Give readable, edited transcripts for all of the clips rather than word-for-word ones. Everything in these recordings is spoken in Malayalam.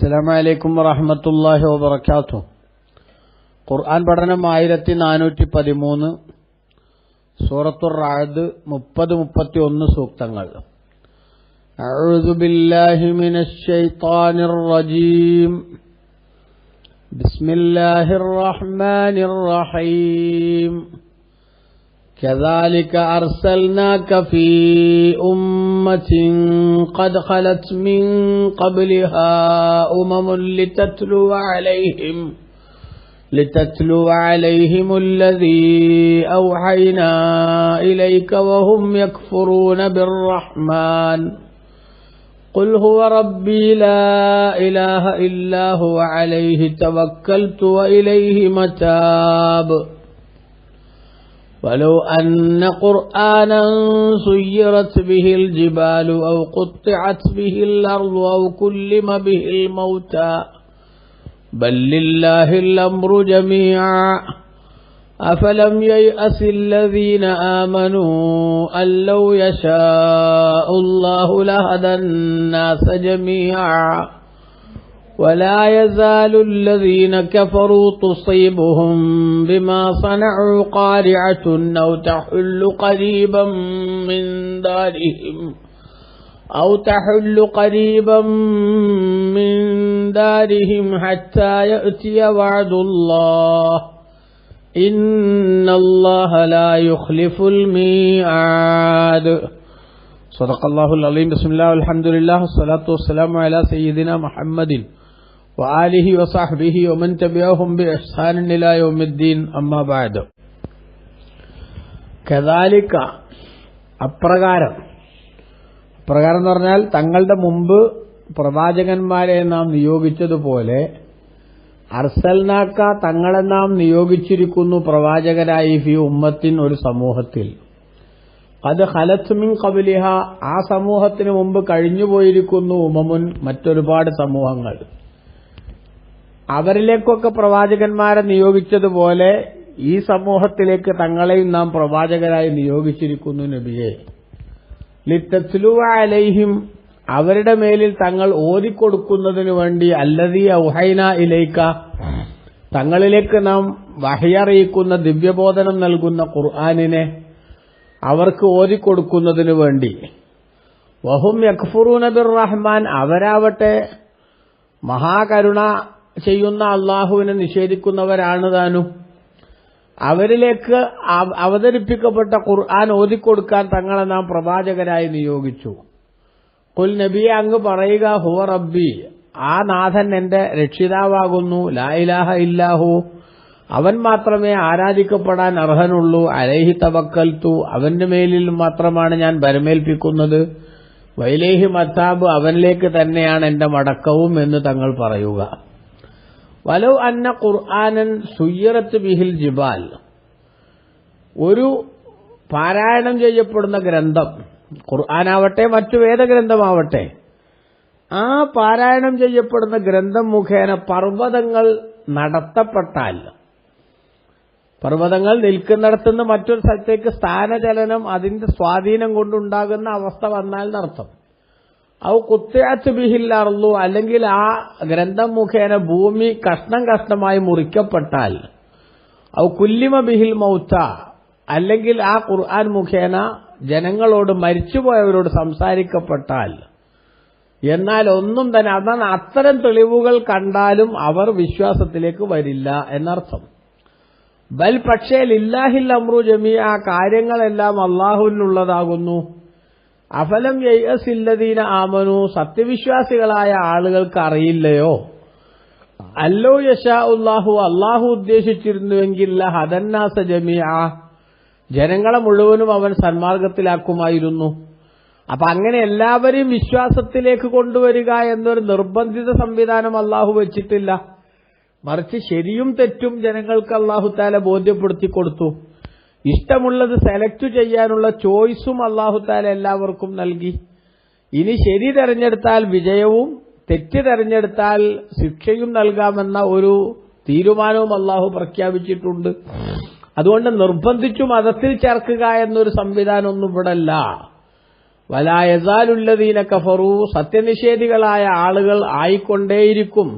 അസ്സലാമു അലൈക്കും വറഹ്മത്തുള്ളാഹി വബറകാതുഹു. ഖുർആൻ പഠനം 1413, സൂറത്തുർ റഅദ് 30-31 സൂക്തങ്ങൾ. അഊദു ബില്ലാഹി മിനശ് ശൈത്വാനിർ റജീം. ബിസ്മില്ലാഹിർ റഹ്മാനിർ റഹീം. كذلك أرسلناك في أمة قد خلت من قبلها أمم لتتلو عليهم الذي أوحينا إليك وهم يكفرون بالرحمن قل هو ربي لا إله إلا هو عليه توكلت وإليه متاب ولو أن قرآنا سيرت به الجبال أو قطعت به الأرض أو كلم به الموتى بل لله الأمر جميعا أفلم ييأس الذين آمنوا أن لو يشاء الله لهدى الناس جميعا ولا يزال الذين كفروا تصيبهم بما صنعوا قارعة أو تحل قريبا من دارهم حتى يأتي وعد الله إن الله لا يخلف الميعاد. صدق الله العظيم. بسم الله والحمد لله والصلاة والسلام على سيدنا محمد وآله وصحبه ومن تبعهم بإحسان إلى يوم الدين. أما بعد. كذلك അപ്രകാരം എന്ന് പറഞ്ഞാൽ തങ്ങളുടെ മുമ്പ് പ്രവാചകന്മാരെ നാം നിയോഗിച്ചതുപോലെ അർസൽനാക്ക തങ്ങളെ നാം നിയോഗിച്ചിരിക്കുന്നു പ്രവാചകരായി ഫി ഉമ്മത്തിൻ ഒരു സമൂഹത്തിൽ. അത് ഖലത്ത് മിൻ ഖബ്ലിഹ ആ സമൂഹത്തിന് മുമ്പ് കഴിഞ്ഞുപോയിരിക്കുന്നു ഉമമുൻ മറ്റൊരുപാട് സമൂഹങ്ങൾ. അവരിലേക്കൊക്കെ പ്രവാചകന്മാരെ നിയോഗിച്ചതുപോലെ ഈ സമൂഹത്തിലേക്ക് തങ്ങളെയും നാം പ്രവാചകരായി നിയോഗിച്ചിരിക്കുന്നു നബിയെ. ലിത്തത്ലു അലൈഹിം അവരുടെ മേലിൽ തങ്ങൾ ഓതിക്കൊടുക്കുന്നതിനു വേണ്ടി അല്ലദീ ഔഹൈന ഇലൈക തങ്ങളിലേക്ക് നാം വഹയറിയിക്കുന്ന ദിവ്യബോധനം നൽകുന്ന ഖുർആനിനെ അവർക്ക് ഓതിക്കൊടുക്കുന്നതിനു വേണ്ടി. വഹും യക്ഫുറൂന ബിർറഹ്മാൻ അവരാവട്ടെ മഹാകരുണ ചെയ്യുന്ന അള്ളാഹുവിനെ നിഷേധിക്കുന്നവരാണ് താനും. അവരിലേക്ക് അവതരിപ്പിക്കപ്പെട്ട ഖുർആൻ ഓതിക്കൊടുക്കാൻ തങ്ങളെ നാം പ്രവാചകരായി നിയോഗിച്ചു. ഖുൽ നബിയെ അങ്ങ് പറയുക, ഹുവ റബ്ബി ആ നാഥൻ എന്റെ രക്ഷിതാവാകുന്നു, ലാ ഇലാഹ ഇല്ലാഹു അവൻ മാത്രമേ ആരാധിക്കപ്പെടാൻ അർഹനുള്ളൂ, അലൈഹി തവക്കൽതു അവന്റെ മേലിൽ മാത്രമാണ് ഞാൻ ബരമേൽപ്പിക്കുന്നത്, വൈലേഹി മത്താബ് അവനിലേക്ക് തന്നെയാണ് എന്റെ മടക്കവും എന്ന് തങ്ങൾ പറയുക. വലൗ അന്ന ഖുർആനൻ സുയ്യിറത്ത് ബിഹിൽ ജിബാൽ ഒരു പാരായണം ചെയ്യപ്പെടുന്ന ഗ്രന്ഥം, ഖുർആനാവട്ടെ മറ്റു വേദഗ്രന്ഥമാവട്ടെ, ആ പാരായണം ചെയ്യപ്പെടുന്ന ഗ്രന്ഥം മുഖേന പർവ്വതങ്ങൾ നടത്തപ്പെട്ടാൽ, പർവ്വതങ്ങൾ നിൽക്കുന്നിടത്തുനിന്ന് മറ്റൊരു സ്ഥലത്തേക്ക് സ്ഥാനചലനം അതിന്റെ സ്വാധീനം കൊണ്ടുണ്ടാകുന്ന അവസ്ഥ വന്നാൽ എന്നർത്ഥം. ഔ ഖുത്തിഅത്ത് ബിഹിൽ അർളു അല്ലെങ്കിൽ ആ ഗ്രന്ഥം മുഖേന ഭൂമി കഷ്ണം കഷ്ണമായി മുറിക്കപ്പെട്ടാൽ, ഔ കുല്ലിമ ബിഹിൽ മൗത അല്ലെങ്കിൽ ആ ഖുർആൻ മുഖേന ജനങ്ങളോട് മരിച്ചുപോയവരോട് സംസാരിക്കപ്പെട്ടാൽ, എന്നാൽ ഒന്നും തന്നെ അതാണ് അത്തരം തെളിവുകൾ കണ്ടാലും അവർ വിശ്വാസത്തിലേക്ക് വരില്ല എന്നർത്ഥം. ബൽ പക്ഷേ ലില്ലാഹിൽ അംറു ജമീഅ കാര്യങ്ങളെല്ലാം അല്ലാഹുവിനുള്ളതാകുന്നു. അഫലം യയസില്ലദീന ആമനു സത്യവിശ്വാസികളായ ആളുകൾക്ക് അറിയില്ലയോ, അല്ലോ യശാഉല്ലാഹു അല്ലാഹു ഉദ്ദേശിച്ചിരുന്നുവെങ്കിൽ ലഹദന്നാസ ജമീഅ ജനങ്ങളെ മുഴുവനും അവൻ സന്മാർഗത്തിലാക്കുമായിരുന്നു. അപ്പൊ അങ്ങനെ എല്ലാവരെയും വിശ്വാസത്തിലേക്ക് കൊണ്ടുവരിക എന്നൊരു നിർബന്ധിത സംവിധാനം അല്ലാഹു വെച്ചിട്ടില്ല. മറിച്ച് ശരിയും തെറ്റും ജനങ്ങൾക്ക് അല്ലാഹു തആല ബോധ്യപ്പെടുത്തി കൊടുത്തു. ഇഷ്ടമുള്ളത് സെലക്ട് ചെയ്യാനുള്ള ചോയ്സും അല്ലാഹു തആല എല്ലാവർക്കും നൽകി. ഇനി ശരി തെരഞ്ഞെടുത്താൽ വിജയവും തെറ്റ് തെരഞ്ഞെടുത്താൽ ശിക്ഷയും നൽകാമെന്ന ഒരു തീരുമാനവും അല്ലാഹു പ്രഖ്യാപിച്ചിട്ടുണ്ട്. അതുകൊണ്ട് നിർബന്ധിച്ചു മതത്തിൽ ചേർക്കുക എന്നൊരു സംവിധാനമൊന്നും ഇവിടല്ല. വലാ യസാലുല്ലദീന കഫറൂ, സത്യനിഷേധികളായ ആളുകൾ ആയിക്കൊണ്ടേയിരിക്കും,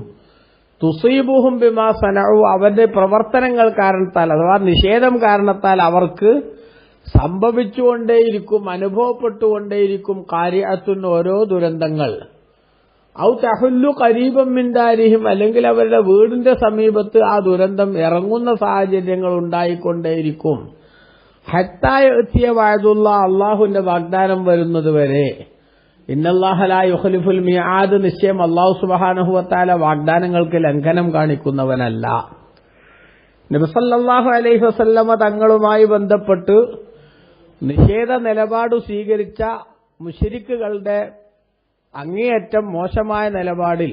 തുസീബുഹും ബിമാ സനഉ, അവരുടെ പ്രവർത്തനങ്ങൾ കാരണത്താൽ അഥവാ നിഷേധം കാരണത്താൽ അവർക്ക് സംഭവിച്ചുകൊണ്ടേയിരിക്കും, അനുഭവപ്പെട്ടുകൊണ്ടേയിരിക്കും, ഖാരിഅത്തുൻ, ഓരോ ദുരന്തങ്ങൾ. ഔ തഹുല്ലു ഖരീബം മിൻ ദാരിഹിം, അല്ലെങ്കിൽ അവരുടെ വീടിന്റെ സമീപത്ത് ആ ദുരന്തം ഇറങ്ങുന്ന സാഹചര്യങ്ങൾ ഉണ്ടായിക്കൊണ്ടേയിരിക്കും. ഹത്താ യഅ്തിയ വഅദുല്ലാഹ്, അല്ലാഹുവിന്റെ വാഗ്ദാനം വരുന്നത് വരെ. ഇന്നല്ലാഹ ലാ യുഖ്ലിഫുൽ മിആദ്, നിശ്ചയം അല്ലാഹു സുബ്ഹാനഹു വ തആല വാഗ്ദാനങ്ങൾക്ക് ലംഘനം കാണിക്കുന്നവനല്ല. നബി സല്ലല്ലാഹു അലൈഹി വസല്ലമ തങ്ങളുമായി ബന്ധപ്പെട്ട് നിഷേധ നിലപാട് സ്വീകരിച്ച മുശ്രിക്കുകളുടെ അങ്ങേയറ്റം മോശമായ നിലപാടിൽ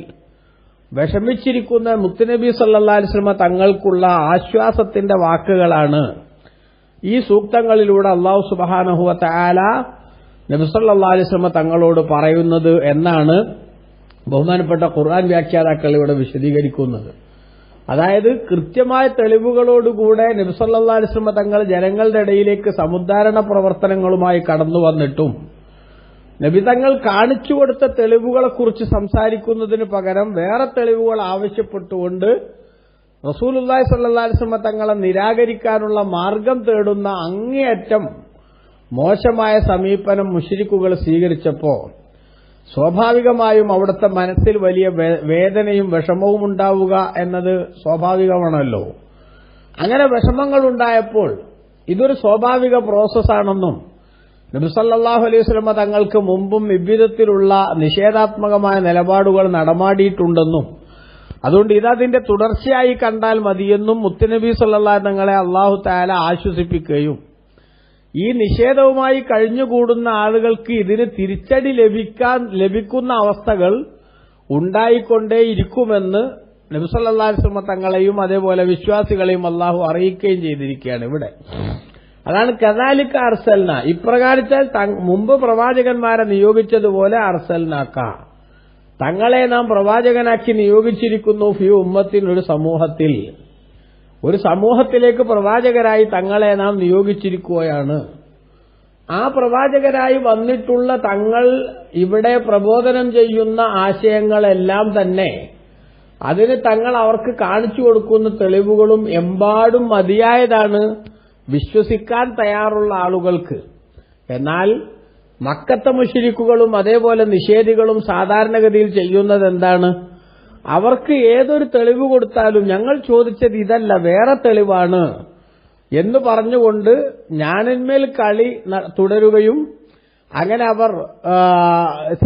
വിഷമിച്ചിരിക്കുന്ന മുത്തുനബി സല്ലല്ലാഹു അലൈഹി വസല്ലമ തങ്ങൾക്കുള്ള ആശ്വാസത്തിന്റെ വാക്കുകളാണ് ഈ സൂക്തങ്ങളിലൂടെ അല്ലാഹു സുബ്ഹാനഹു വ തആല നബി സല്ലല്ലാഹു അലൈഹി വസല്ലമ തങ്ങളോട് പറയുന്നത് എന്നാണ് ബഹുമാനപ്പെട്ട ഖുർആൻ വ്യാഖ്യാതാക്കൾ ഇവിടെ വിശദീകരിക്കുന്നത്. അതായത് കൃത്യമായ തെളിവുകളോടുകൂടെ നബി സല്ലല്ലാഹു അലൈഹി വസല്ലമ തങ്ങൾ ജനങ്ങളുടെ ഇടയിലേക്ക് സമുദ്ധാരണ പ്രവർത്തനങ്ങളുമായി കടന്നു വന്നിട്ടും നബി തങ്ങൾ കാണിച്ചു കൊടുത്ത തെളിവുകളെക്കുറിച്ച് സംസാരിക്കുന്നതിന് പകരം വേറെ തെളിവുകൾ ആവശ്യപ്പെട്ടുകൊണ്ട് റസൂലുള്ളാഹി സ്വല്ലല്ലാഹു അലൈഹി വസല്ലം തങ്ങളെ നിരാകരിക്കാനുള്ള മാർഗം തേടുന്ന അങ്ങേയറ്റം മോശമായ സമീപനം മുശ്രിക്കുകൾ സ്വീകരിച്ചപ്പോൾ സ്വാഭാവികമായും അവിടുത്തെ മനസ്സിൽ വലിയ വേദനയും വിഷമവും ഉണ്ടാവുക എന്നത് സ്വാഭാവികമാണല്ലോ. അങ്ങനെ വിഷമങ്ങൾ ഉണ്ടായപ്പോൾ ഇതൊരു സ്വാഭാവിക പ്രോസസ്സാണെന്നും നബി സല്ലല്ലാഹു അലൈഹി വസല്ലം തങ്ങൾക്ക് മുമ്പും വിവിധത്തിലുള്ള നിഷേധാത്മകമായ നിലപാടുകൾ നടമാടിയിട്ടുണ്ടെന്നും അതുകൊണ്ട് ഇതതിന്റെ തുടർച്ചയായി കണ്ടാൽ മതിയെന്നും മുത്തുനബി സല്ലല്ലാഹു തങ്ങളെ അല്ലാഹു തആല ആശ്വസിപ്പിക്കുകയും ഈ നിഷേധവുമായി കഴിഞ്ഞുകൂടുന്ന ആളുകൾക്ക് ഇതിന് തിരിച്ചടി ലഭിക്കുന്ന അവസ്ഥകൾ ഉണ്ടായിക്കൊണ്ടേയിരിക്കുമെന്ന് നബി സല്ലല്ലാഹു അലൈഹി വസല്ലം തങ്ങളെയും അതേപോലെ വിശ്വാസികളെയും അല്ലാഹു അറിയിക്കുകയും ചെയ്തിരിക്കുകയാണ് ഇവിടെ. അതാണ് കദാലിക അർസൽന, ഇപ്രകാരത്താൽ മുമ്പ് പ്രവാചകന്മാരെ നിയോഗിച്ചതുപോലെ അർസൽനാക്ക, തങ്ങളെ നാം പ്രവാചകനാക്കി നിയോഗിച്ചിരിക്കുന്നു. ഫി ഉമ്മത്തിൻ, ഒരു സമൂഹത്തിലേക്ക് പ്രവാചകരായി തങ്ങളെ നാം നിയോഗിച്ചിരിക്കുകയാണ്. ആ പ്രവാചകരായി വന്നിട്ടുള്ള തങ്ങൾ ഇവിടെ പ്രബോധനം ചെയ്യുന്ന ആശയങ്ങളെല്ലാം തന്നെ അതിന് തങ്ങൾ അവർക്ക് കാണിച്ചു കൊടുക്കുന്ന തെളിവുകളും എമ്പാടും മതിയായതാണ് വിശ്വസിക്കാൻ തയ്യാറുള്ള ആളുകൾക്ക്. എന്നാൽ മക്കത്തെ മുശ്രിക്കുകളും അതേപോലെ നിഷേധികളും സാധാരണഗതിയിൽ ചെയ്യുന്നത് എന്താണ്? അവർക്ക് ഏതൊരു തെളിവ് കൊടുത്താലും ഞങ്ങൾ ചോദിച്ചത് ഇതല്ല, വേറെ തെളിവാണ് എന്ന് പറഞ്ഞുകൊണ്ട് ഞാനിന്മേൽ കളി തുടരുകയും അങ്ങനെ അവർ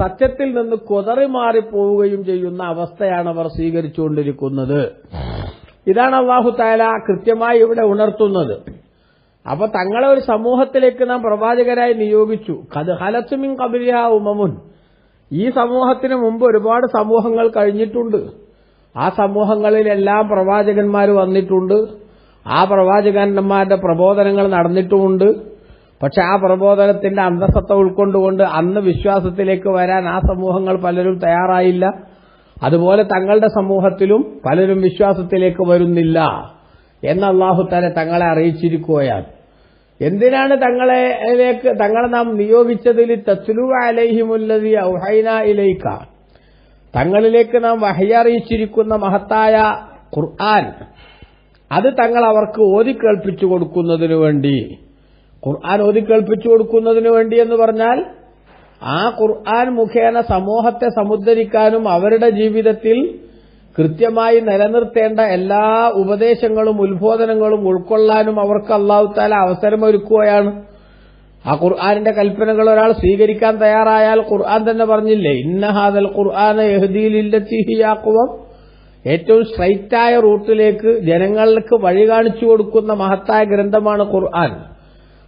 സത്യത്തിൽ നിന്ന് കൊതറി മാറിപ്പോവുകയും ചെയ്യുന്ന അവസ്ഥയാണ് അവർ സ്വീകരിച്ചുകൊണ്ടിരിക്കുന്നത്. ഇതാണ് അല്ലാഹു തആല കൃത്യമായി ഇവിടെ ഉണർത്തുന്നത്. അപ്പൊ തങ്ങളെ ഒരു സമൂഹത്തിലേക്ക് നാം പ്രവാചകരായി നിയോഗിച്ചു. ഖദ് ഖലത്ത് മിൻ ഖബ്ലിഹാ ഉമമുൻ, ഈ സമൂഹത്തിന് മുമ്പ് ഒരുപാട് സമൂഹങ്ങൾ കഴിഞ്ഞിട്ടുണ്ട്. ആ സമൂഹങ്ങളിലെല്ലാം പ്രവാചകന്മാർ വന്നിട്ടുണ്ട്. ആ പ്രവാചകന്മാരുടെ പ്രബോധനങ്ങൾ നടന്നിട്ടുമുണ്ട്. പക്ഷെ ആ പ്രബോധനത്തിന്റെ അന്തസത്ത ഉൾക്കൊണ്ടുകൊണ്ട് അന്ന് വിശ്വാസത്തിലേക്ക് വരാൻ ആ സമൂഹങ്ങൾ പലരും തയ്യാറായില്ല. അതുപോലെ തങ്ങളുടെ സമൂഹത്തിലും പലരും വിശ്വാസത്തിലേക്ക് വരുന്നില്ല എന്ന് അല്ലാഹു തആല തങ്ങളെ അറിയിച്ചിരിക്കുകയാണ്. എന്തിനാണ് തങ്ങളെ നാം നിയോഗിച്ചതിൽ തത്ലു അലൈഹിമുല്ലദീ ഔഹൈനാ ഇലൈക, തങ്ങളിലേക്ക് നാം വഹി അറിയിച്ചിരിക്കുന്ന മഹത്തായ ഖുർആൻ, അത് തങ്ങൾ അവർക്ക് ഓതിക്കേൾപ്പിച്ചു കൊടുക്കുന്നതിനു വേണ്ടി. ഖുർആൻ ഓതിക്കേൾപ്പിച്ചു കൊടുക്കുന്നതിനു വേണ്ടി എന്ന് പറഞ്ഞാൽ ആ ഖുർആൻ മുഖേന സമൂഹത്തെ സമുദ്ധരിക്കാനും അവരുടെ ജീവിതത്തിൽ കൃത്യമായി നിലനിർത്തേണ്ട എല്ലാ ഉപദേശങ്ങളും ഉത്ബോധനങ്ങളും ഉൾക്കൊള്ളാനും അവർക്ക് അല്ലാഹു തആല അവസരമൊരുക്കുകയാണ്. ആ ഖുർആനിന്റെ കൽപ്പനകൾ ഒരാൾ സ്വീകരിക്കാൻ തയ്യാറായാൽ ഖുർആൻ തന്നെ പറഞ്ഞില്ലേ, ഇന്ന ഹാദൽ ഖുർആന യഹ്ദീ ലില്ലത്തി ഹിയ അഖ്വം, ഏറ്റവും സ്ട്രൈറ്റായ റൂട്ടിലേക്ക് ജനങ്ങൾക്ക് വഴി കാണിച്ചു കൊടുക്കുന്ന മഹത്തായ ഗ്രന്ഥമാണ് ഖുർആൻ.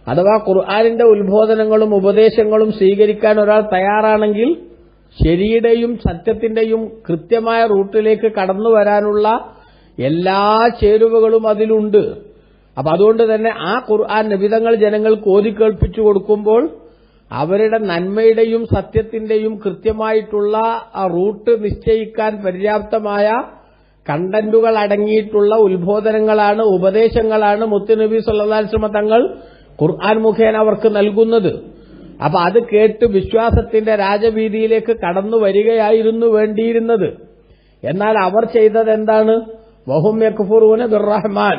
അഥവാ ഖുർആനിന്റെ ഉത്ബോധനങ്ങളും ഉപദേശങ്ങളും സ്വീകരിക്കാൻ ഒരാൾ തയ്യാറാണെങ്കിൽ ശരിയുടെയും സത്യത്തിന്റെയും കൃത്യമായ റൂട്ടിലേക്ക് കടന്നു വരാനുള്ള എല്ലാ ചേരുവകളും അതിലുണ്ട്. അപ്പൊ അതുകൊണ്ട് തന്നെ ആ ഖുർആൻ നബിതങ്ങൾ ജനങ്ങൾക്ക് ഓതിക്കേൾപ്പിച്ചു കൊടുക്കുമ്പോൾ അവരുടെ നന്മയുടെയും സത്യത്തിന്റെയും കൃത്യമായിട്ടുള്ള ആ റൂട്ട് നിശ്ചയിക്കാൻ പര്യാപ്തമായ കണ്ടന്റുകൾ അടങ്ങിയിട്ടുള്ള ഉത്ബോധനങ്ങളാണ്, ഉപദേശങ്ങളാണ് മുത്തുനബി സല്ലല്ലാഹു അലൈഹി വസല്ലം തങ്ങൾ ഖുർആൻ മുഖേന അവർക്ക് നൽകുന്നത്. അപ്പൊ അത് കേട്ട് വിശ്വാസത്തിന്റെ രാജവീതിയിലേക്ക് കടന്നു വരികയായിരുന്നു വേണ്ടിയിരുന്നത്. എന്നാൽ അവർ ചെയ്തത് എന്താണ്? വഹും യക്ഫുറൂന ബിർറഹ്മാൻ,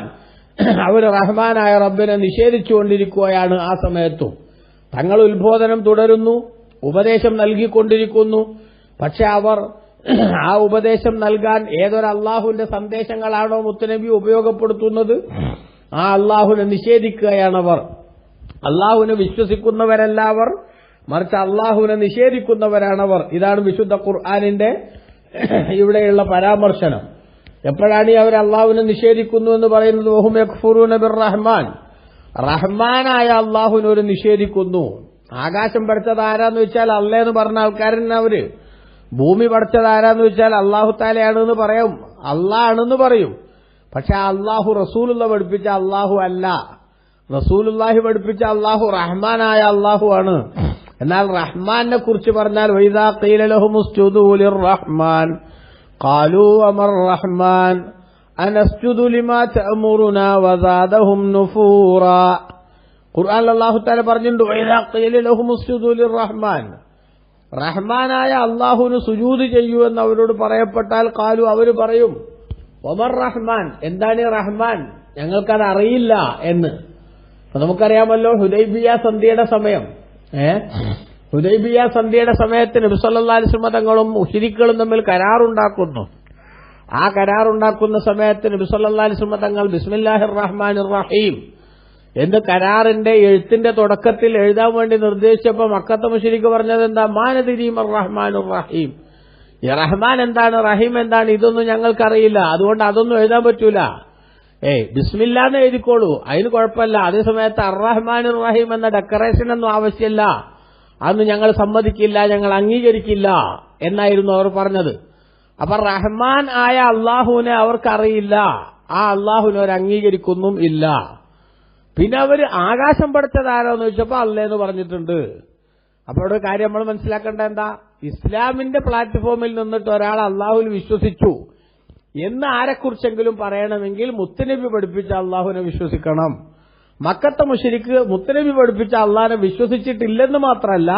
അവർ റഹ്മാനായ റബ്ബിനെ നിഷേധിച്ചുകൊണ്ടിരിക്കുകയാണ്. ആ സമയത്തും തങ്ങൾ ഉത്ബോധനം തുടരുന്നു, ഉപദേശം നൽകിക്കൊണ്ടിരിക്കുന്നു. പക്ഷെ അവർ ആ ഉപദേശം നൽകാൻ ഏതൊരു അള്ളാഹുവിന്റെ സന്ദേശങ്ങളാണോ മുത്തുനബി ഉപയോഗപ്പെടുത്തുന്നത്, ആ അള്ളാഹുവിനെ നിഷേധിക്കുകയാണവർ. അള്ളാഹുവിനെ വിശ്വസിക്കുന്നവരല്ല അവർ, മറിച്ച് അള്ളാഹുവിനെ നിഷേധിക്കുന്നവരാണവർ. ഇതാണ് വിശുദ്ധ ഖുർആനിന്റെ ഇവിടെയുള്ള പരാമർശനം. എപ്പോഴാണ് അവർ അള്ളാഹുവിനെ നിഷേധിക്കുന്നു എന്ന് പറയുന്നത്? വഹും യക്ഫുറൂന ബിർറഹ്മാൻ, റഹ്മാനായ അള്ളാഹുവിനെ ഒരു നിഷേധിക്കുന്നു. ആകാശം പഠിച്ചത് ആരാന്ന് വെച്ചാൽ അള്ളേന്ന് പറഞ്ഞ ആൾക്കാരൻ അവര്. ഭൂമി പഠിച്ചത് ആരാന്ന് വെച്ചാൽ അള്ളാഹു താലയാണെന്ന് പറയും, അള്ളാഹ് പറയും. പക്ഷെ അള്ളാഹു റസൂലുള്ള പഠിപ്പിച്ച അള്ളാഹു അല്ല. റസൂലുള്ളാഹി പഠിപ്പിച്ച അള്ളാഹു റഹ്മാനായ അള്ളാഹു ആണ്. എന്നാൽ റഹ്മാനെ കുറിച്ച് പറഞ്ഞാൽ വൈദാ ഖീല ലഹുമുസ്ജുദൂ ലിർറഹ്മാൻ ഖാലൂ വമർ റഹ്മാൻ അനസ്ജുദു ലിമാ തഅമുറുനാ വസാദഹും നുഫൂറാ. ഖുർആനിൽ അല്ലാഹു തആല പറഞ്ഞിട്ടുണ്ട് വൈദാ ഖീല ലഹുമുസ്ജുദൂ ലിർറഹ്മാൻ, റഹ്മാനായ അള്ളാഹുവിന് സുജൂദ് ചെയ്യൂ എന്ന് അവരോട് പറയപ്പെട്ടാൽ ഖാലു, അവർ പറയും വമർ റഹ്മാൻ, എന്താണ് ഈ റഹ്മാൻ, ഞങ്ങൾക്കത് അറിയില്ല എന്ന്. അപ്പൊ നമുക്കറിയാമല്ലോ ഹുദൈബിയ സന്ധിയുടെ സമയം, ഹുദൈബിയ സന്ധിയുടെ സമയത്ത് നബി സല്ലല്ലാഹു അലൈഹി വസല്ലം തങ്ങളും മുശ്രിക്കുകളും തമ്മിൽ കരാറുണ്ടാക്കുന്നു. ആ കരാറുണ്ടാക്കുന്ന സമയത്ത് നബി സല്ലല്ലാഹു അലൈഹി വസല്ലം തങ്ങൾ ബിസ്മില്ലാഹിർ റഹ്മാനിർ റഹീം എന്ന് കരാറിന്റെ എഴുത്തിന്റെ തുടക്കത്തിൽ എഴുതാൻ വേണ്ടി നിർദ്ദേശിച്ചപ്പോ മക്കത്തെ മുശ്രിക്ക് പറഞ്ഞത് എന്താ? മാനദിരീമർ റഹ്മാനുർ റഹീം, ഈ റഹ്മാൻ എന്താണ്, റഹീം എന്താണ്, ഇതൊന്നും ഞങ്ങൾക്കറിയില്ല, അതുകൊണ്ട് അതൊന്നും എഴുതാൻ പറ്റൂല. ബിസ്മില്ലാന്ന് എഴുതിക്കോളൂ, അതിന് കുഴപ്പമില്ല. അതേസമയത്ത് അർറഹ്മാനുർ റഹീം എന്ന ഡെക്കറേഷൻ ഒന്നും ആവശ്യമില്ല, അതൊന്നും ഞങ്ങൾ സമ്മതിക്കില്ല, ഞങ്ങൾ അംഗീകരിക്കില്ല എന്നായിരുന്നു അവർ പറഞ്ഞത്. അപ്പൊ റഹ്മാൻ ആയ അള്ളാഹുവിനെ അവർക്കറിയില്ല, ആ അള്ളാഹുവിനെ അവർ അംഗീകരിക്കൊന്നും ഇല്ല. പിന്നെ അവർ ആകാശം പഠിച്ചത് ആരോന്ന് ചോദിച്ചപ്പോ അല്ലേന്ന് പറഞ്ഞിട്ടുണ്ട്. അപ്പൊ അവിടെ കാര്യം നമ്മൾ മനസ്സിലാക്കേണ്ട എന്താ? ഇസ്ലാമിന്റെ പ്ലാറ്റ്ഫോമിൽ നിന്നിട്ട് ഒരാൾ അള്ളാഹുവിൽ വിശ്വസിച്ചു എന്ന് ആരെക്കുറിച്ചെങ്കിലും പറയണമെങ്കിൽ മുത്തുനബി പഠിപ്പിച്ച അള്ളാഹുവിനെ വിശ്വസിക്കണം. മക്കത്തെ മുശ്രിക്ക് മുത്തുനബി പഠിപ്പിച്ച അള്ളാഹിനെ വിശ്വസിച്ചിട്ടില്ലെന്ന് മാത്രമല്ല,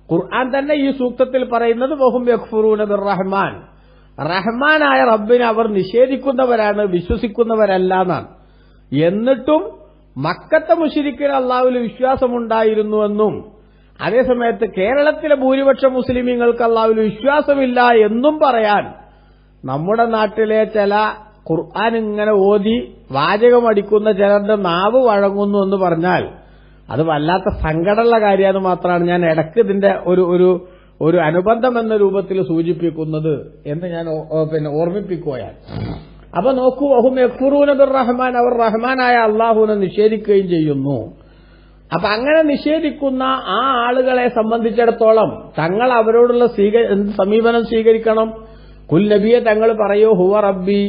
ഖുർആൻ തന്നെ ഈ സൂക്തത്തിൽ പറയുന്നത് വഹും യക്ഫുറൂന ബിർറഹ്മാൻ, റഹ്മാനായ റബ്ബിനെ അവർ നിഷേധിക്കുന്നവരാണ്, വിശ്വസിക്കുന്നവരല്ല എന്നാണ്. എന്നിട്ടും മക്കത്തെ മുശ്രിക്കിന് അള്ളാഹുവിൽ വിശ്വാസമുണ്ടായിരുന്നുവെന്നും അതേസമയത്ത് കേരളത്തിലെ ഭൂരിപക്ഷ മുസ്ലിമീങ്ങൾക്ക് അള്ളാഹുവിൽ വിശ്വാസമില്ല എന്നും പറയാൻ നമ്മുടെ നാട്ടിലെ ചില ഖുർആൻ ഇങ്ങനെ ഓതി വാചകമടിക്കുന്ന ചിലരുടെ നാവ് വഴങ്ങുന്നു എന്ന് പറഞ്ഞാൽ അത് വല്ലാത്ത സങ്കടമുള്ള കാര്യമെന്ന് മാത്രമാണ് ഞാൻ ഇടയ്ക്ക് ഇതിന്റെ ഒരു അനുബന്ധം എന്ന രൂപത്തിൽ സൂചിപ്പിക്കുന്നത് എന്ന് ഞാൻ ഓർമ്മിപ്പിക്കുകയാണ്. അപ്പൊ നോക്കൂ, വഹും യക്ഫുറൂന ബിർറഹ്മാൻ, അവർ റഹ്മാനായ അള്ളാഹുവിനെ നിഷേധിക്കുകയും ചെയ്യുന്നു. അപ്പൊ അങ്ങനെ നിഷേധിക്കുന്ന ആ ആളുകളെ സംബന്ധിച്ചിടത്തോളം തങ്ങൾ അവരോടുള്ള സമീപനം സ്വീകരിക്കണം. കുൽ നബിയെ തങ്ങൾ പറയൂ ഹുവ റബ്ബി,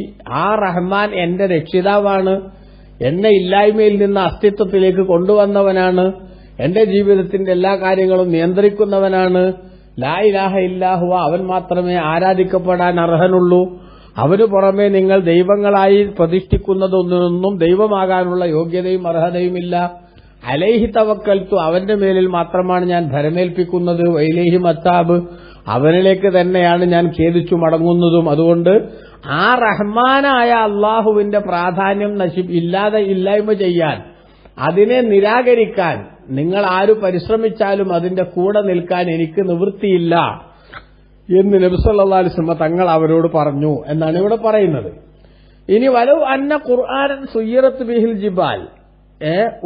ആ റഹ്മാൻ എന്റെ രക്ഷിതാവാണ്, എന്നെ ഇല്ലായ്മയിൽ നിന്ന് അസ്തിത്വത്തിലേക്ക് കൊണ്ടുവന്നവനാണ്, എന്റെ ജീവിതത്തിന്റെ എല്ലാ കാര്യങ്ങളും നിയന്ത്രിക്കുന്നവനാണ്. ലാ ഇലാഹ ഇല്ലാ ഹുവ, അവൻ മാത്രമേ ആരാധിക്കപ്പെടാൻ അർഹനുള്ളൂ, അവനു പുറമെ നിങ്ങൾ ദൈവങ്ങളായി പ്രതിഷ്ഠിക്കുന്നതൊന്നും ദൈവമാകാനുള്ള യോഗ്യതയും അർഹതയുമില്ല. അലൈഹി തവക്കൽത്തു, അവന്റെ മേലിൽ മാത്രമാണ് ഞാൻ ഭരമേൽപ്പിക്കുന്നത്. വൈലൈഹി മത്താബ്, അവനിലേക്ക് തന്നെയാണ് ഞാൻ ഖേദിച്ചു മടങ്ങുന്നതും. അതുകൊണ്ട് ആ റഹ്മാനായ അള്ളാഹുവിന്റെ പ്രാധാന്യം ഇല്ലായ്മ ചെയ്യാൻ, അതിനെ നിരാകരിക്കാൻ നിങ്ങൾ ആര് പരിശ്രമിച്ചാലും അതിന്റെ കൂടെ നിൽക്കാൻ എനിക്ക് നിവൃത്തിയില്ല എന്ന് നബി സല്ലല്ലാഹു അലൈഹി വസല്ലം തങ്ങൾ അവരോട് പറഞ്ഞു എന്നാണ് ഇവിടെ പറയുന്നത്. ഇനി വലൗ അന്ന ഖുർആനൻ സുയ്യിറത്ത് ബിഹിൽ ജിബാൽ,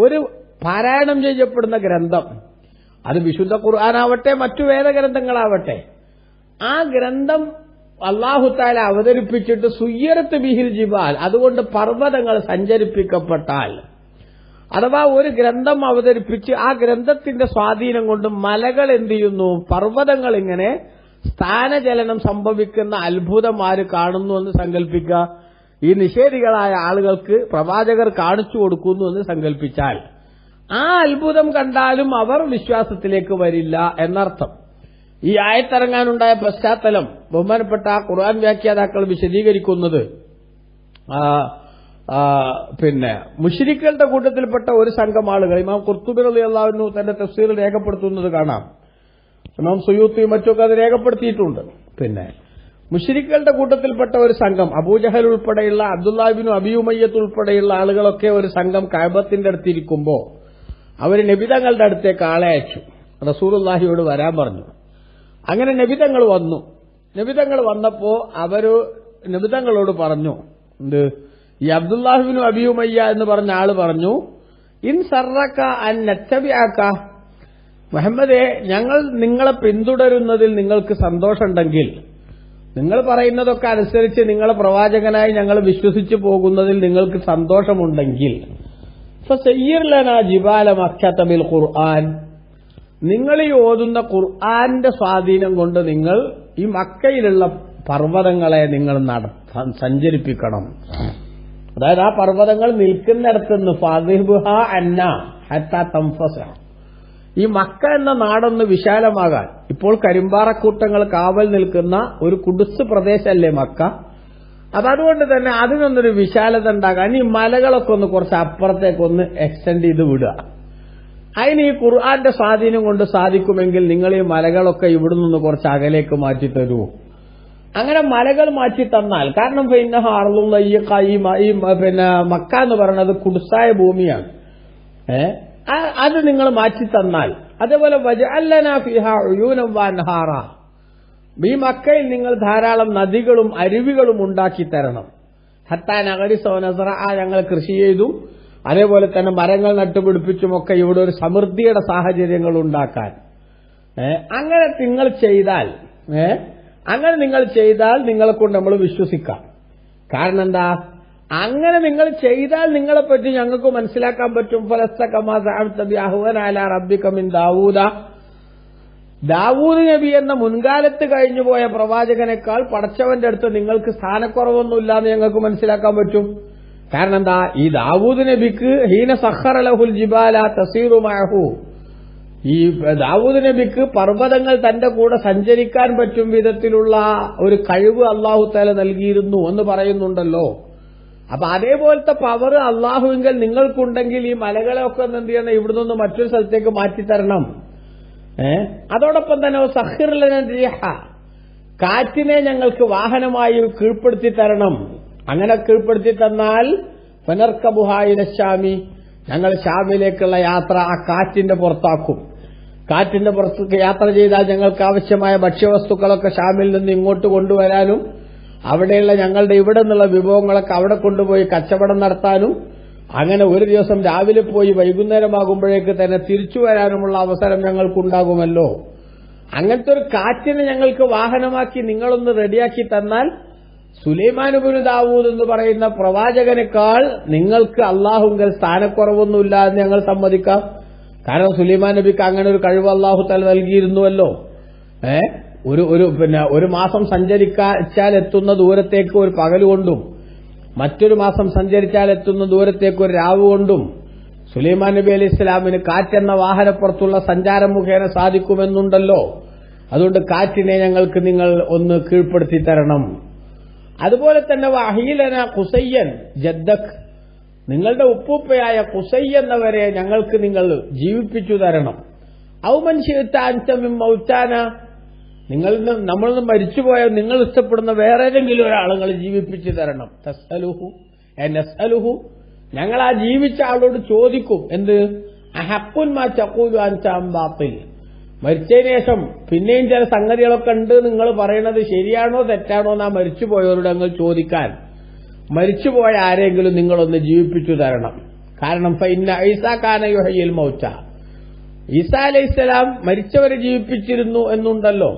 ഒരു പാരായണം ചെയ്യപ്പെടുന്ന ഗ്രന്ഥം, അത് വിശുദ്ധ ഖുർആനാവട്ടെ മറ്റു വേദഗ്രന്ഥങ്ങളാവട്ടെ, ആ ഗ്രന്ഥം അല്ലാഹു തആല അവതരിപ്പിച്ചിട്ട് സുയ്യിറത്ത് ബിഹിൽ ജിബാൽ, അതുകൊണ്ട് പർവ്വതങ്ങൾ സഞ്ചരിപ്പിക്കപ്പെട്ടാൽ, അഥവാ ഒരു ഗ്രന്ഥം അവതരിപ്പിച്ച് ആ ഗ്രന്ഥത്തിന്റെ സ്വാധീനം കൊണ്ട് മലകൾ എന്ത് ചെയ്യുന്നു, പർവ്വതങ്ങൾ ഇങ്ങനെ സ്ഥാനചലനം സംഭവിക്കുന്ന അത്ഭുതം ആര് കാണുന്നു എന്ന് സങ്കല്പിക്കുക. ഈ നിഷേധികളായ ആളുകൾക്ക് പ്രവാചകർ കാണിച്ചു കൊടുക്കുന്നു എന്ന് സങ്കല്പിച്ചാൽ ആ അത്ഭുതം കണ്ടാലും അവർ വിശ്വാസത്തിലേക്ക് വരില്ല എന്നർത്ഥം. ഈ ആയത്തിറങ്ങാനുണ്ടായ പശ്ചാത്തലം ബഹുമാനപ്പെട്ട ഖുർആൻ വ്യാഖ്യാതാക്കൾ വിശദീകരിക്കുന്നത് പിന്നെ മുശ്രിക്കുകളുടെ കൂട്ടത്തിൽപ്പെട്ട ഒരു സംഘം ആളുകൾ ഇമാം ഖുർത്തുബി റളിയല്ലാഹു അൻഹു തന്റെ തഫ്സീറിൽ രേഖപ്പെടുത്തുന്നത് കാണാം. ഇമാം സുയൂത്തിയും മറ്റൊക്കെ അത് രേഖപ്പെടുത്തിയിട്ടുണ്ട്. പിന്നെ മുശ്രിക്കുകളുടെ കൂട്ടത്തിൽപ്പെട്ട ഒരു സംഘം അബൂജഹൽ ഉൾപ്പെടെയുള്ള അബ്ദുല്ലാഹ് ഇബ്നു അബീ ഉമയ്യത്ത് ഉൾപ്പെടെയുള്ള ആളുകളൊക്കെ ഒരു സംഘം കഅബത്തിന്റെ അടുത്തിരിക്കുമ്പോൾ അവർ നബിതങ്ങളുടെ അടുത്തേക്ക് ആളെ അയച്ചു. റസൂലുള്ളാഹിയോട് വരാൻ പറഞ്ഞു. അങ്ങനെ നബിതങ്ങൾ വന്നു. നബിതങ്ങൾ വന്നപ്പോ അവര് നബിതങ്ങളോട് പറഞ്ഞു, എന്ത്, ഈ അബ്ദുല്ലാഹ് ഇബ്നു അബീ ഉമയ്യ എന്ന് പറഞ്ഞ ആള് പറഞ്ഞു, ഇൻ സർറക അൻ നത്തബിഅക, മുഹമ്മദേ, ഞങ്ങൾ നിങ്ങളെ പിന്തുടരുന്നതിൽ നിങ്ങൾക്ക് സന്തോഷമുണ്ടെങ്കിൽ, നിങ്ങൾ പറയുന്നതൊക്കെ അനുസരിച്ച് നിങ്ങളെ പ്രവാചകനായി ഞങ്ങൾ വിശ്വസിച്ചു പോകുന്നതിൽ നിങ്ങൾക്ക് സന്തോഷമുണ്ടെങ്കിൽ, ഫസയ്യിർ ലനാ ജിബാല മക്കത ബിൽ ഖുർആൻ, നിങ്ങൾ ഈ ഓതുന്ന ഖുർആന്റെ സ്വാധീനം കൊണ്ട് നിങ്ങൾ ഈ മക്കയിലുള്ള പർവ്വതങ്ങളെ നിങ്ങൾ സഞ്ചരിപ്പിക്കണം. അതായത് ആ പർവ്വതങ്ങൾ നിൽക്കുന്നിടത്തുനിന്ന് ഫാദിഹ്ബുഹ അന്ന ഹത്താ തൻഫസ, ഈ മക്ക എന്ന നാടൊന്ന് വിശാലമാകാൻ. ഇപ്പോൾ കരിമ്പാറക്കൂട്ടങ്ങൾ കാവൽ നിൽക്കുന്ന ഒരു കുടുസ് പ്രദേശമല്ലേ മക്ക. അപ്പൊ അതുകൊണ്ട് തന്നെ അതിനൊന്നൊരു വിശാലത ഉണ്ടാകാൻ ഈ മലകളൊക്കെ ഒന്ന് കുറച്ച് അപ്പുറത്തേക്കൊന്ന് എക്സ്റ്റെൻഡ് ചെയ്ത് വിടുക. അതിന് ഈ ഖുർആന്റെ സ്വാധീനം കൊണ്ട് സാധിക്കുമെങ്കിൽ നിങ്ങൾ ഈ മലകളൊക്കെ ഇവിടെ നിന്ന് കുറച്ച് അകലേക്ക് മാറ്റി തരൂ. അങ്ങനെ മലകൾ മാറ്റി തന്നാൽ, കാരണം പിന്നെ അർളുള്ള ഈ പിന്നെ മക്ക എന്ന് പറയുന്നത് കുടുസായ ഭൂമിയാണ്. അത് നിങ്ങൾ മാറ്റി തന്നാൽ, അതേപോലെ വജഅൽ ലനാ ഫീഹാ ഉയൂനൻ വഅൻഹാറ, ഈ മക്കയിൽ നിങ്ങൾ ധാരാളം നദികളും അരുവികളും ഉണ്ടാക്കി തരണം. ഹത്താ നഗരിസ വനസറ, ഞങ്ങൾ കൃഷി ചെയ്തും അതേപോലെ തന്നെ മരങ്ങൾ നട്ടുപിടിപ്പിച്ചുമൊക്കെ ഇവിടെ ഒരു സമൃദ്ധിയുടെ സാഹചര്യങ്ങൾ ഉണ്ടാക്കാൻ. അങ്ങനെ നിങ്ങൾ ചെയ്താൽ നിങ്ങളെ കൊണ്ട് നമ്മൾ വിശ്വസിക്കാം. കാരണം എന്താ, അങ്ങനെ നിങ്ങൾ ചെയ്താൽ നിങ്ങളെപ്പറ്റി ഞങ്ങൾക്ക് മനസ്സിലാക്കാൻ പറ്റും. ദാവൂദ് നബി എന്ന മുൻകാലത്ത് കഴിഞ്ഞുപോയ പ്രവാചകനേക്കാൾ പടച്ചവന്റെ അടുത്ത് നിങ്ങൾക്ക് സ്ഥാനക്കുറവൊന്നുമില്ല എന്ന് ഞങ്ങൾക്ക് മനസ്സിലാക്കാൻ പറ്റും. കാരണം എന്താ, ഈ ദാവൂദ് നബിക്ക് ഹീന സഖറ ലഹുൽ ജിബാല തസീറു മഅഹു, ഈ ദാവൂദ് നബിക്ക് പർവ്വതങ്ങൾ തന്റെ കൂടെ സഞ്ചരിക്കാൻ പറ്റും വിധത്തിലുള്ള ഒരു കഴിവ് അല്ലാഹു തആല നൽകിയിരുന്നു എന്ന് പറയുന്നുണ്ടല്ലോ. അപ്പൊ അതേപോലത്തെ പവർ അല്ലാഹുവിങ്കൽ നിങ്ങൾക്കുണ്ടെങ്കിൽ ഈ മലകളെയൊക്കെ എന്ത് ചെയ്യണം, ഇവിടുന്ന് മറ്റൊരു സ്ഥലത്തേക്ക് മാറ്റിത്തരണം. അതോടൊപ്പം തന്നെ സഖിർ ലനാ റിഹ, കാറ്റിനെ ഞങ്ങൾക്ക് വാഹനമായി കീഴ്പ്പെടുത്തി തരണം. അങ്ങനെ കീഴ്പ്പെടുത്തി തന്നാൽ ഫനർകബുഹാ ഇല ശാമി, ഞങ്ങൾ ഷാമിലേക്കുള്ള യാത്ര ആ കാറ്റിന്റെ പുറത്താക്കും. കാറ്റിന്റെ പുറത്ത് യാത്ര ചെയ്താൽ ഞങ്ങൾക്ക് ആവശ്യമായ ഭക്ഷ്യവസ്തുക്കളൊക്കെ ഷാമിൽ നിന്ന് ഇങ്ങോട്ട് കൊണ്ടുവരാനും അവിടെയുള്ള ഞങ്ങളുടെ ഇവിടെ നിന്നുള്ള വിഭവങ്ങളൊക്കെ അവിടെ കൊണ്ടുപോയി കച്ചവടം നടത്താനും, അങ്ങനെ ഒരു ദിവസം രാവിലെ പോയി വൈകുന്നേരമാകുമ്പോഴേക്ക് തന്നെ തിരിച്ചു വരാനുമുള്ള അവസരം ഞങ്ങൾക്കുണ്ടാകുമല്ലോ. അങ്ങനത്തെ ഒരു കാറ്റിനെ ഞങ്ങൾക്ക് വാഹനമാക്കി നിങ്ങളൊന്ന് റെഡിയാക്കി തന്നാൽ സുലൈമാൻ ഇബ്നു ദാവൂദ് എന്ന് പറയുന്ന പ്രവാചകനേക്കാൾ നിങ്ങൾക്ക് അല്ലാഹുവിങ്കൽ സ്ഥാനക്കുറവൊന്നുമില്ല എന്ന് ഞങ്ങൾ സമ്മതിക്കാം. കാരണം സുലൈമാൻ നബിക്ക് അങ്ങനെ ഒരു കഴിവ് അല്ലാഹു തആല നൽകിയിരുന്നുവല്ലോ. ഒരു മാസം സഞ്ചരിച്ചാൽ എത്തുന്ന ദൂരത്തേക്ക് ഒരു പകലുകൊണ്ടും മറ്റൊരു മാസം സഞ്ചരിച്ചാൽ എത്തുന്ന ദൂരത്തേക്ക് ഒരു രാവ് കൊണ്ടും സുലൈമാൻ നബി അലൈഹി ഇസ്ലാമിന് കാറ്റെന്ന വാഹനപ്പുറത്തുള്ള സഞ്ചാരം മുഖേന സാധിക്കുമെന്നുണ്ടല്ലോ. അതുകൊണ്ട് കാറ്റിനെ ഞങ്ങൾക്ക് നിങ്ങൾ ഒന്ന് കീഴ്പ്പെടുത്തി തരണം. അതുപോലെ തന്നെ വഹീലന ഖുസയ്യൻ ജദ്ദക്, നിങ്ങളുടെ ഉപ്പൂപ്പയായ ഖുസൈ എന്നവരെ ഞങ്ങൾക്ക് നിങ്ങൾ ജീവിപ്പിച്ചു തരണം. ഔ മൻ ശിഅത അൻത മിൻ മൗതാന, നമ്മൾ മരിച്ചുപോയ നിങ്ങൾ ഇഷ്ടപ്പെടുന്ന വേറെ ഏതെങ്കിലും ഒരാളുകൾ ജീവിപ്പിച്ചു തരണം. തസ്അലുഹു നസ്അലുഹു, ഞങ്ങൾ ആ ജീവിച്ച ആളോട് ചോദിക്കും, എന്ത്, അഹഖുൻ മാ തഖൂലു അൻത അം ബാത്തിൽ, മരിച്ചതിന് ശേഷം പിന്നെയും ചില സംഗതികളൊക്കെ ഉണ്ട്, നിങ്ങൾ പറയുന്നത് ശരിയാണോ തെറ്റാണോ എന്നാ മരിച്ചുപോയവരോട് ഞങ്ങൾ ചോദിക്കാൻ. മരിച്ചുപോയ ആരെങ്കിലും നിങ്ങളൊന്ന് ജീവിപ്പിച്ചു തരണം. കാരണം ഫഇന്ന ഈസാ കാന യുഹയ്യിൽ മൗത, ഈസാ അലൈഹിസ്സലാം മരിച്ചവരെ ജീവിപ്പിച്ചിരുന്നു എന്നുണ്ടല്ലോ.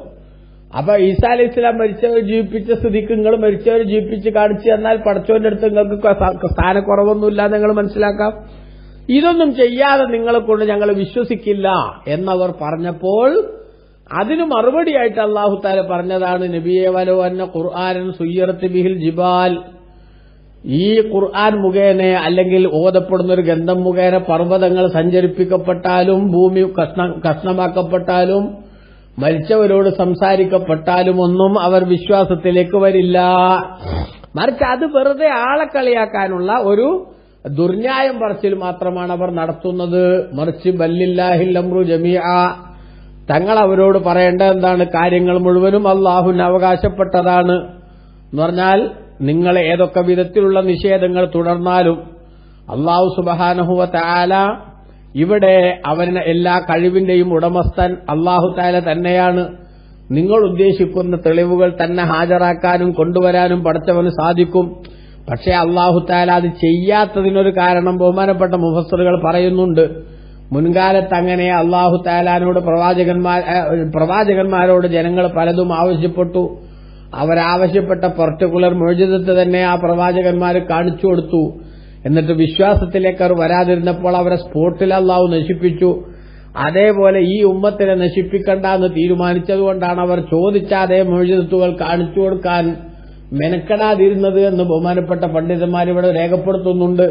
അപ്പൊ ഈസാ അലൈഹിസ്സലാം മരിച്ചവരെ ജീവിപ്പിച്ച സ്ഥിതിക്ക് നിങ്ങൾ മരിച്ചവരെ ജീവിപ്പിച്ച് കാണിച്ചു തന്നാൽ പടച്ചവന്റെ അടുത്ത് നിങ്ങൾക്ക് സ്ഥാനക്കുറവൊന്നുമില്ല നിങ്ങൾ മനസ്സിലാക്കാം. ഇതൊന്നും ചെയ്യാതെ നിങ്ങളെ കൊണ്ട് ഞങ്ങൾ വിശ്വസിക്കില്ല എന്നവർ പറഞ്ഞപ്പോൾ അതിന് മറുപടിയായിട്ട് അല്ലാഹു തആല പറഞ്ഞതാണ്, നബിയെ വലോ അന്ന ഖുർആനൻ സുയ്യിറത് ബിഹിൽ ജിബാൽ, ഈ ഖുർആൻ മുഖേന അല്ലെങ്കിൽ ഓതപ്പെടുന്ന ഒരു ഗ്രന്ഥം മുഖേന പർവ്വതങ്ങൾ സഞ്ചരിപ്പിക്കപ്പെട്ടാലും ഭൂമി കഷ്ണമാക്കപ്പെട്ടാലും മരിച്ചവരോട് സംസാരിക്കപ്പെട്ടാലും ഒന്നും അവർ വിശ്വാസത്തിലേക്ക് വരില്ല. മറിച്ച് അത് വെറുതെ ആളെ കളിയാക്കാനുള്ള ഒരു ദുർന്യായം പറച്ചിൽ മാത്രമാണ് അവർ നടത്തുന്നത്. മറിച്ച് ബല്ലില്ലാഹിൽ അംറു ജമീഅ, തങ്ങൾ അവരോട് പറയേണ്ട എന്താണ്, കാര്യങ്ങൾ മുഴുവനും അല്ലാഹുവിന് അവകാശപ്പെട്ടതാണ് എന്ന് പറഞ്ഞാൽ നിങ്ങൾ ഏതൊക്കെ വിധത്തിലുള്ള നിഷേധങ്ങൾ തുടർന്നാലും അല്ലാഹു സുബ്ഹാനഹു വ തആല ഇവിടെ അവന് എല്ലാ കഴിവിന്റെയും ഉടമസ്ഥൻ അല്ലാഹു തആല തന്നെയാണ്. നിങ്ങൾ ഉദ്ദേശിക്കുന്ന തെളിവുകൾ തന്നെ ഹാജരാക്കാനും കൊണ്ടുവരാനും പഠിച്ചവന് സാധിക്കും. പക്ഷേ അല്ലാഹു തആല അത് ചെയ്യാത്തതിനൊരു കാരണം ബഹുമാനപ്പെട്ട മുഫസ്സിറുകൾ പറയുന്നുണ്ട്. മുൻകാലത്ത് അങ്ങനെ അല്ലാഹു തആലാനോട് പ്രവാചകന്മാരോട് ജനങ്ങൾ പലതും ആവശ്യപ്പെട്ടു. അവരാവശ്യപ്പെട്ട പർട്ടിക്കുലർ മുഅ്ജിസത്ത് തന്നെ ആ പ്രവാചകന്മാർ കാണിച്ചു കൊടുത്തു. എന്നിട്ട് വിശ്വാസത്തിലേക്ക് അവർ വരാതിരുന്നപ്പോൾ അവരെ സ്പോട്ടിൽ അല്ലാഹു നശിപ്പിച്ചു. അതേപോലെ ഈ ഉമ്മത്തിനെ നശിപ്പിക്കണ്ട എന്ന് തീരുമാനിച്ചതുകൊണ്ടാണ് അവർ ചോദിച്ച അതേ മുഅ്ജിസത്തുകൾ കാണിച്ചു കൊടുക്കാൻ മെനക്കെടാതിരുന്നത് എന്ന് ബഹുമാനപ്പെട്ട പണ്ഡിതന്മാരിവിടെ രേഖപ്പെടുത്തുന്നുണ്ട്.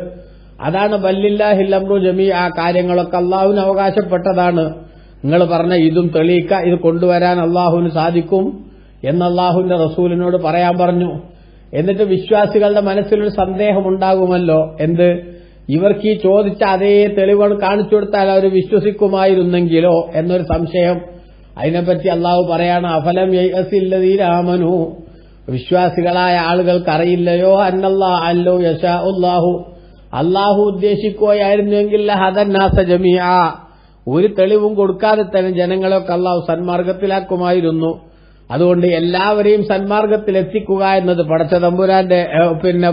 അതാണ് ബല്ലില്ലാഹിൽ അംറു ജമീഅ, ആ കാര്യങ്ങളൊക്കെ അല്ലാഹുവിന് അവകാശപ്പെട്ടതാണ്. നിങ്ങൾ പറഞ്ഞ ഇതും തെളിയിക്ക, ഇത് കൊണ്ടുവരാൻ അല്ലാഹുവിന് സാധിക്കും എന്ന് അല്ലാഹുവിന്റെ റസൂലിനോട് പറയാൻ പറഞ്ഞു. എന്നിട്ട് വിശ്വാസികളുടെ മനസ്സിലൊരു സന്ദേഹമുണ്ടാകുമല്ലോ, എന്ത്, ഇവർക്ക് ഈ ചോദിച്ച അതേ തെളിവുകൾ കാണിച്ചു കൊടുത്താൽ അവർ വിശ്വസിക്കുമായിരുന്നെങ്കിലോ എന്നൊരു സംശയം. അതിനെപ്പറ്റി അല്ലാഹു പറയാണ്, അഫലം യഅസില്ലദീന ആമനു, വിശ്വാസികളായ ആളുകൾക്ക് അറിയില്ലയോ, അന്നല്ലാഹ അല്ലോ യശാഉല്ലാഹു, അല്ലാഹു ഉദ്ദേശിക്കുകയായിരുന്നുവെങ്കിൽ ലഹദന്നാസ ജമീഅ, ഒരു തെളിവും കൊടുക്കാതെ തന്നെ ജനങ്ങളൊക്കെ അല്ലാഹു സന്മാർഗത്തിലാക്കുമായിരുന്നു. അതുകൊണ്ട് എല്ലാവരെയും സന്മാർഗത്തിലെത്തിക്കുക എന്നത് പടച്ച തമ്പുരാന്റെ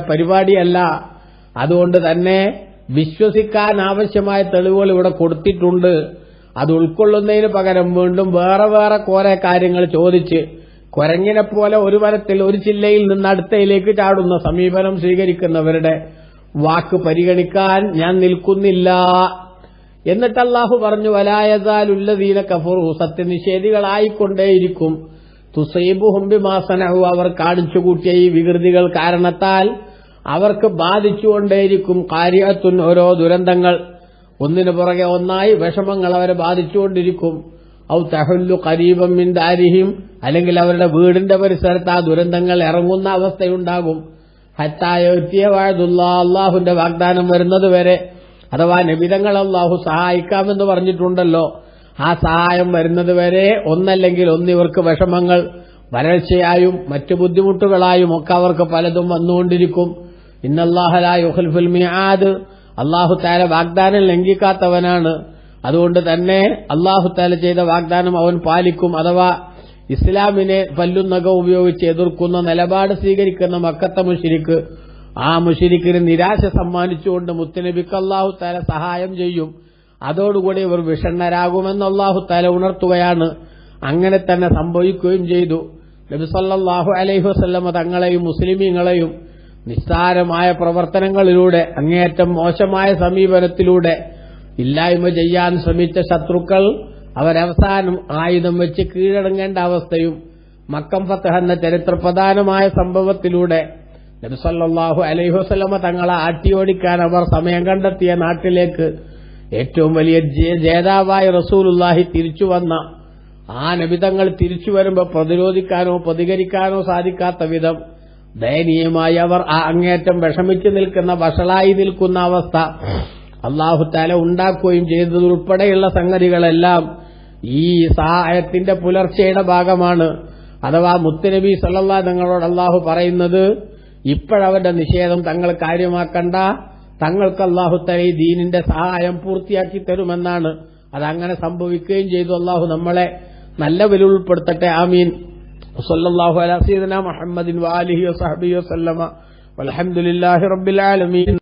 പരിപാടിയല്ല. അതുകൊണ്ട് തന്നെ വിശ്വസിക്കാൻ ആവശ്യമായ തെളിവുകൾ ഇവിടെ കൊടുത്തിട്ടുണ്ട്. അത് ഉൾക്കൊള്ളുന്നതിന് പകരം വീണ്ടും വേറെ വേറെ കുറെ കാര്യങ്ങൾ ചോദിച്ച് കുരങ്ങിനെ പോലെ ഒരു വരത്തിൽ ഒരു ചില്ലയിൽ നിന്ന് അടുത്തയിലേക്ക് ചാടുന്ന സമീപനം സ്വീകരിക്കുന്നവരുടെ വാക്ക് പരിഗണിക്കാൻ ഞാൻ നിൽക്കുന്നില്ല. എന്നിട്ട് അല്ലാഹു പറഞ്ഞു, വലാ യസാലുല്ലദീന കഫറു, സത്യനിഷേധികളായിക്കൊണ്ടേയിരിക്കും, തുസീബുഹും ബിമാ സനഉ, അവർ കാണിച്ചു കൂട്ടിയ ഈ വികൃതികൾ കാരണത്താൽ അവർക്ക് ബാധിച്ചുകൊണ്ടേയിരിക്കും, ഖാരിഅത്തുൻ, ഓരോ ദുരന്തങ്ങൾ ഒന്നിനു പുറകെ ഒന്നായി വിഷമങ്ങൾ അവരെ ബാധിച്ചുകൊണ്ടിരിക്കും. ഔ തഹുല്ലു ഖരീബൻ മിൻ ദാരിഹിം, അല്ലെങ്കിൽ അവരുടെ വീടിന്റെ പരിസരത്ത് ആ ദുരന്തങ്ങൾ ഇറങ്ങുന്ന അവസ്ഥയുണ്ടാകും. ഹത്താ യഅതിയ വഅദുല്ലാഹ്, അല്ലാഹുവിന്റെ വാഗ്ദാനം വരുന്നത് വരെ, അഥവാ നബിതങ്ങൾ അല്ലാഹു സഹായിക്കാമെന്ന് പറഞ്ഞിട്ടുണ്ടല്ലോ, ആ സഹായം വരുന്നത് വരെ ഒന്നല്ലെങ്കിൽ ഒന്നിവർക്ക് വിഷമങ്ങൾ വരൾച്ചയായും മറ്റു ബുദ്ധിമുട്ടുകളായും ഒക്കെ അവർക്ക് പലതും വന്നുകൊണ്ടിരിക്കും. ഇന്നല്ലാഹ ലാ യുഖ്ലിഫുൽ മിആദ്, അല്ലാഹു തആല വാഗ്ദാനം ലംഘിക്കാത്തവനാണ്. അതുകൊണ്ട് തന്നെ അല്ലാഹു തആല ചെയ്ത വാഗ്ദാനം അവൻ പാലിക്കും. അഥവാ ഇസ്ലാമിനെ പല്ലും നഖവും ഉപയോഗിച്ച് എതിർക്കുന്ന നിലപാട് സ്വീകരിക്കുന്ന മക്കത്തെ മുശ്രിക്ക്, ആ മുശ്രിക്കിന് നിരാശ സമ്മാനിച്ചുകൊണ്ട് മുത്തുനബിക്ക് അല്ലാഹു തആല സഹായം ചെയ്യും. അതോടുകൂടി ഇവർ വിഷണ്ണരാകുമെന്ന് അല്ലാഹു തആല ഉണർത്തുകയാണ്. അങ്ങനെ തന്നെ സംഭവിക്കുകയും ചെയ്തു. നബി സല്ലല്ലാഹു അലൈഹി വസല്ലമ തങ്ങളെയും മുസ്ലിമീങ്ങളെയും നിസ്സാരമായ പ്രവർത്തനങ്ങളിലൂടെ, അങ്ങേയറ്റം മോശമായ സമീപനത്തിലൂടെ ഇല്ലായ്മ ചെയ്യാൻ ശ്രമിച്ച ശത്രുക്കൾ അവരവസാനം ആയുധം വെച്ച് കീഴടങ്ങേണ്ട അവസ്ഥയും, മക്കം ഫത്ഹ് എന്ന ചരിത്രപ്രധാനമായ സംഭവത്തിലൂടെ നബി സല്ലല്ലാഹു അലൈഹി വസല്ലമ തങ്ങളെ ആട്ടിയോടിക്കാൻ അവർ സമയം കണ്ടെത്തിയ നാട്ടിലേക്ക് ഏറ്റവും വലിയ ജേതാവായ റസൂലുള്ളാഹി തിരിച്ചു വന്ന ആ നബിതങ്ങൾ തിരിച്ചു വരുമ്പോൾ പ്രതിരോധിക്കാനോ പ്രതികരിക്കാനോ സാധിക്കാത്ത വിധം ദയനീയമായി അവർ ആ അങ്ങേറ്റം വിഷമിച്ചു നിൽക്കുന്ന, വഷളായി നിൽക്കുന്ന അവസ്ഥ അല്ലാഹു തആല ഉണ്ടാക്കുകയും ചെയ്തതുൾപ്പെടെയുള്ള സംഗതികളെല്ലാം ഈ സഹായത്തിന്റെ പുലർച്ചയുടെ ഭാഗമാണ്. അഥവാ മുത്തുനബി സല്ലല്ലാഹു തങ്ങളോട് അല്ലാഹു പറയുന്നത്, ഇപ്പോഴവരുടെ നിഷേധം തങ്ങൾ കാര്യമാക്കണ്ട, തങ്ങൾക്ക് അല്ലാഹു തആല ഈ ദീനിന്റെ സഹായം പൂർത്തിയാക്കി തരുമെന്നാണ്. അതങ്ങനെ സംഭവിക്കുകയും ചെയ്തു. അല്ലാഹു നമ്മളെ നല്ലവരിൽ ഉൾപ്പെടുത്തട്ടെ. ആമീൻ. സല്ലല്ലാഹു അലാ സയ്യിദിനാ മുഹമ്മദിൻ വആലിഹി വസഹ്ബിഹി വസല്ലമ വൽഹംദുലില്ലാഹി റബ്ബിൽ ആലമീൻ.